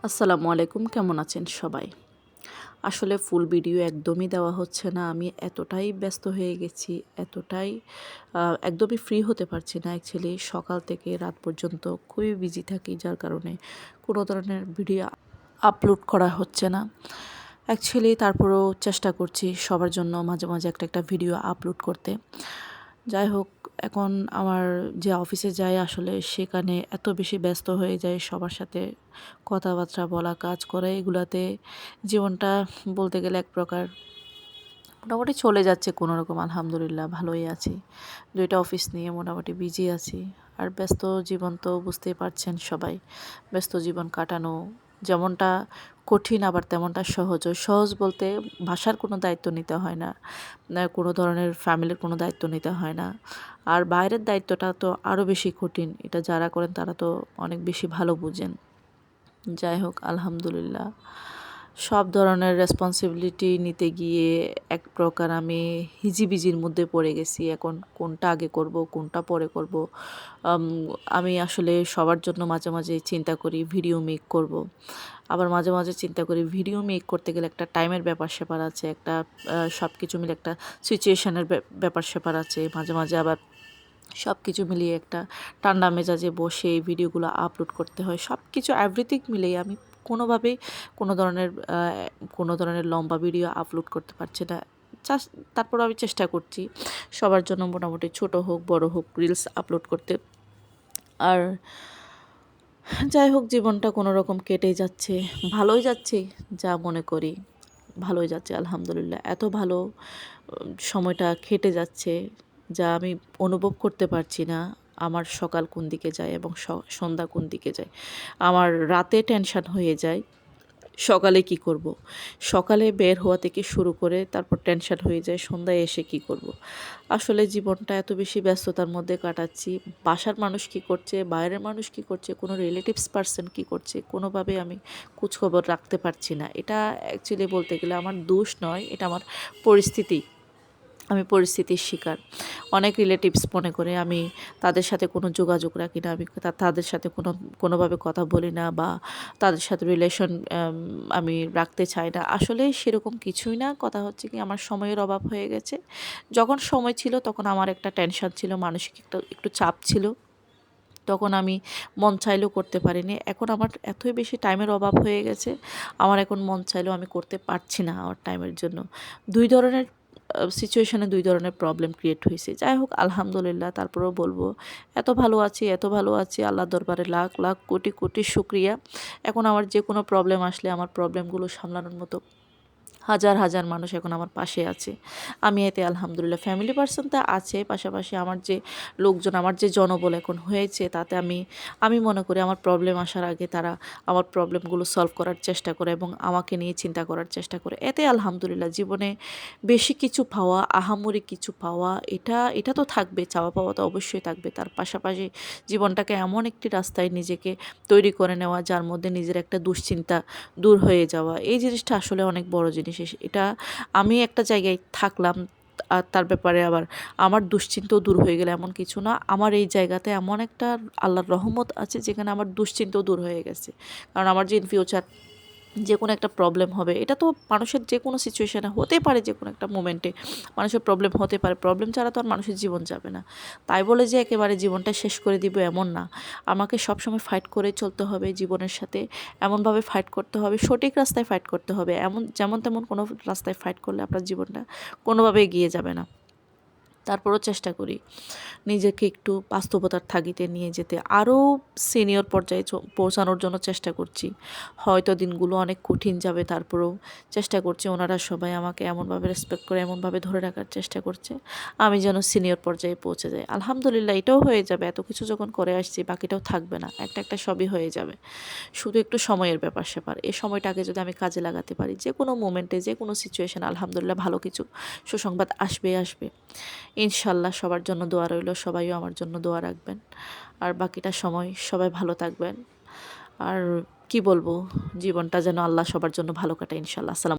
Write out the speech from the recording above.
আসসালামু আলাইকুম, কেমন আছেন সবাই? আসলে ফুল ভিডিও একদমই দেওয়া হচ্ছে না। আমি এতটাই ব্যস্ত হয়ে গেছি, এতটাই একদমই ফ্রি হতে পারছি না। অ্যাকচুয়ালি সকাল থেকে রাত পর্যন্ত খুবই বিজি থাকি, যার কারণে কোনো ধরনের ভিডিও আপলোড করা হচ্ছে না। অ্যাকচুয়ালি তারপরেও চেষ্টা করছি সবার জন্য মাঝে মাঝে একটা ভিডিও আপলোড করতে। যাই হোক, এখন আমার যে অফিসে যাই আসলে সেখানে এত বেশি ব্যস্ত হয়ে যায় সবার সাথে কথাবার্তা বলা, কাজ করা, এগুলাতে জীবনটা বলতে গেলে এক প্রকার মোটামুটি চলে যাচ্ছে কোনোরকম। আলহামদুলিল্লাহ ভালোই আছি। ২টা অফিস নিয়ে মোটামুটি বিজি আছি। আর ব্যস্ত জীবন তো বুঝতেই পারছেন সবাই। ব্যস্ত জীবন কাটানো যেমনটা কঠিন আবার তেমনটা সহজও। সহজ বলতে ভাষার কোনো দায়িত্ব নিতে হয় না। কোনো ধরনের ফ্যামিলির কোনো দায়িত্ব নিতে হয় না। আর বাইরের দায়িত্বটা তো আরও বেশি কঠিন। এটা যারা করেন তারা তো অনেক বেশি ভালো বুঝেন। যাই হোক, আলহামদুলিল্লাহ সব ধরনের রেসপন্সিবিলিটি নিতে গিয়ে এক প্রকার আমি হিজিবিজির মধ্যে পড়ে গেছি। এখন কোনটা আগে করব, কোনটা পরে করব। আম আমি আসলে সবার জন্য মাঝে মাঝে চিন্তা করি ভিডিও মেক করব। আবার মাঝে মাঝে চিন্তা করি ভিডিও মেক করতে গেলে একটা টাইমের ব্যাপার-স্যাপার আছে, একটা সব কিছু মিলে একটা সিচুয়েশনের ব্যাপার-স্যাপার আছে। মাঝে মাঝে আবার সব কিছু মিলিয়ে একটা ঠান্ডা মেজাজে বসে এই ভিডিওগুলো আপলোড করতে হয়। সব কিছু এভরিথিং মিলিয়ে আমি কোনোভাবেই কোনো ধরনের কোনো ধরনের লম্বা ভিডিও আপলোড করতে পারছি না। জাস্ট তারপরও আমি চেষ্টা করছি সবার জন্য মোটামুটি ছোট হোক, বড় হোক রিলস আপলোড করতে। আর যাই হোক, জীবনটা কোনো রকম কেটেই যাচ্ছে। ভালোই যাচ্ছে যা মনে করি। ভালোই যাচ্ছে আলহামদুলিল্লাহ। এত ভালো সময়টা কেটে যাচ্ছে যা আমি অনুভব করতে পারছি না আমার সকাল কোন দিকে যায় এবং সন্ধ্যা কোন দিকে যায়। আমার রাতে টেনশন হয়ে যায় সকালে কি করব। সকালে বের হওয়া থেকে শুরু করে তারপর টেনশন হয়ে যায় সন্ধ্যায় এসে কি করব। আসলে জীবনটা এত বেশি ব্যস্ততার মধ্যে কাটাচ্ছি। বাসার মানুষ কি করছে, বাইরের মানুষ কি করছে, কোনো রিলেটিভস পারসন কি করছে, কোনোভাবেই আমি খোঁজখবর রাখতে পারছি না। এটা অ্যাকচুয়ালি বলতে গেলে আমার দোষ নয়, এটা আমার পরিস্থিতি। আমি পরিস্থিতির শিকার। অনেক রিলেটিভস মনে করে আমি তাদের সাথে কোনো যোগাযোগ রাখি না। আমি তাদের সাথে কোনোভাবে কথা বলি না বা তাদের সাথে রিলেশন আমি রাখতে চাই না। আসলে সেরকম কিছুই না। কথা হচ্ছে কি, আমার সময়ের অভাব হয়ে গেছে। যখন সময় ছিল তখন আমার একটা টেনশন ছিল, মানসিক একটু চাপ ছিল। তখন আমি মন চাইলেও করতে পারিনি। এখন আমার এতই বেশি টাইমের অভাব হয়ে গেছে, আমার এখন মন চাইলেও আমি করতে পারছি না আমার টাইমের জন্য। ২ ধরনের সিচুয়েশনে ২ ধরনের প্রবলেম ক্রিয়েট হইছে। যাই হোক, আলহামদুলিল্লাহ তারপরেও বলব এত ভালো আছি, এত ভালো আছি। আল্লাহর দরবারে লাখ লাখ কোটি কোটি শুকরিয়া। এখন আমার যেকোনো প্রবলেম আসলে আমার প্রবলেমগুলো সামলানোর মতো হাজার হাজার মানুষ এখন আমার পাশে আছে। আমি এতে আলহামদুলিল্লাহ। ফ্যামিলি পারসন তো আছে, পাশাপাশি আমার যে লোকজন, আমার যে জনবল এখন হয়েছে তাতে আমি মনে করি আমার প্রবলেম আসার আগে তারা আমার প্রবলেমগুলো সলভ করার চেষ্টা করে এবং আমাকে নিয়ে চিন্তা করার চেষ্টা করে। এতে আলহামদুলিল্লাহ। জীবনে বেশি কিছু পাওয়া, আহামরি কিছু পাওয়া, এটা তো থাকবে, চাওয়া পাওয়া তো অবশ্যই থাকবে। তার পাশাপাশি জীবনটাকে এমন একটি রাস্তায় নিজেকে তৈরি করে নেওয়া যার মধ্যে নিজের একটা দুশ্চিন্তা দূর হয়ে যাওয়া, এই জিনিসটা আসলে অনেক বড় জিনিস। এটা আমি একটা জায়গায় থাকলাম আর তার ব্যাপারে আবার আমার দুশ্চিন্তাও দূর হয়ে গেলে এমন কিছু না। আমার এই জায়গাতে এমন একটা আল্লাহর রহমত আছে যেখানে আমার দুশ্চিন্তাও দূর হয়ে গেছে। কারণ আমার যে ইন ফিউচার যে কোনো একটা প্রবলেম হবে, এটা তো মানুষের যে কোনো সিচুয়েশানে হতে পারে, যে কোনো একটা মোমেন্টে মানুষের প্রবলেম হতে পারে। প্রবলেম ছাড়া তো আর মানুষের জীবন যাবে না। তাই বলে যে একেবারে জীবনটা শেষ করে দিব এমন না। আমাকে সবসময় ফাইট করে চলতে হবে জীবনের সাথে। এমনভাবে ফাইট করতে হবে, সঠিক রাস্তায় ফাইট করতে হবে। যেমন তেমন কোনো রাস্তায় ফাইট করলে আপনার জীবনটা কোনোভাবে এগিয়ে যাবে না। তারপরও চেষ্টা করি নিজেকে একটু বাস্তবতার তাগিদে নিয়ে যেতে, আরও সিনিয়র পর্যায়ে পৌঁছানোর জন্য চেষ্টা করছি। হয়তো দিনগুলো অনেক কঠিন যাবে, তারপরেও চেষ্টা করছি। ওনারা সবাই আমাকে এমনভাবে রেসপেক্ট করে, এমনভাবে ধরে রাখার চেষ্টা করছে আমি যেন সিনিয়র পর্যায়ে পৌঁছে যাই। আলহামদুলিল্লাহ, এটাও হয়ে যাবে। এত কিছু যখন করে আসছি বাকিটাও থাকবে না, একটা একটা সবই হয়ে যাবে। শুধু একটু সময়ের ব্যাপার-স্যাপার। এই সময়টাকে যদি আমি কাজে লাগাতে পারি, যে কোনো মোমেন্টে, যে কোনো সিচুয়েশন আলহামদুলিল্লাহ ভালো কিছু সুসংবাদ আসবে। ইনশাল্লাহ সবার জন্য দোয়া রইল। সবাইও আমার জন্য দোয়া রাখবেন। আর বাকিটা সময় সবাই ভালো থাকবেন। আর কি বলবো, জীবনটা যেন আল্লাহ সবার জন্য ভালো কাটায় ইনশাল্লাহ। আসসালাম।